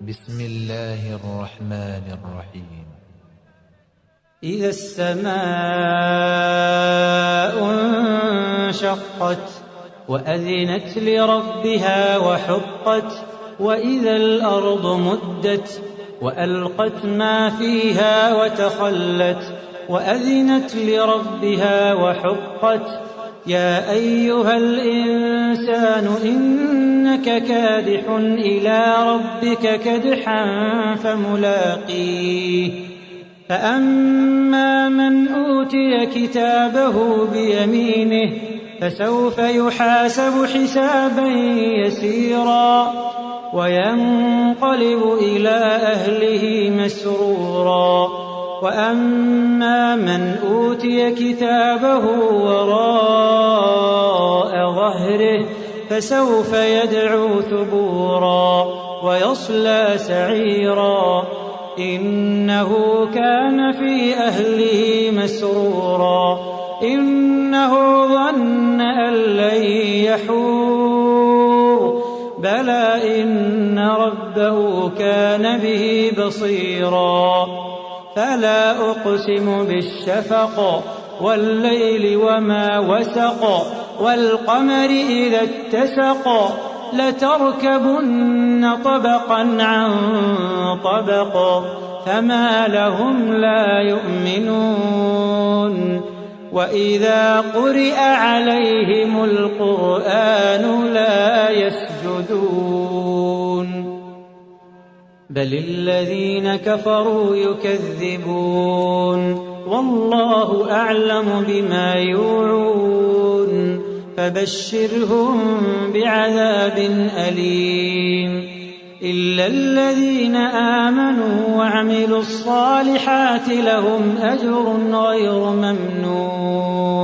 بسم الله الرحمن الرحيم. إذا السماء انشقت وأذنت لربها وحقت وإذا الأرض مدت وألقت ما فيها وتخلت وأذنت لربها وحقت يا أيها الإنسان إنك كادح إلى ربك كدحا فملاقيه فأما من أوتي كتابه بيمينه فسوف يحاسب حسابا يسيرا وينقلب إلى أهله مسرورا وأما من أوتي كتابه وراء ظهره فسوف يدعو ثبورا ويصلى سعيرا إنه كان في أهله مسرورا إنه ظن أن لن يحور بلى إن ربه كان به بصيرا فلا أقسم بالشفق والليل وما وسق والقمر إذا اتسق لتركبن طبقا عن طبق فما لهم لا يؤمنون وإذا قرئ عليهم القرآن لا يسجدون بل الذين كفروا يكذبون والله أعلم بما يوعون فبشرهم بعذاب أليم إلا الذين آمنوا وعملوا الصالحات لهم أجر غير ممنون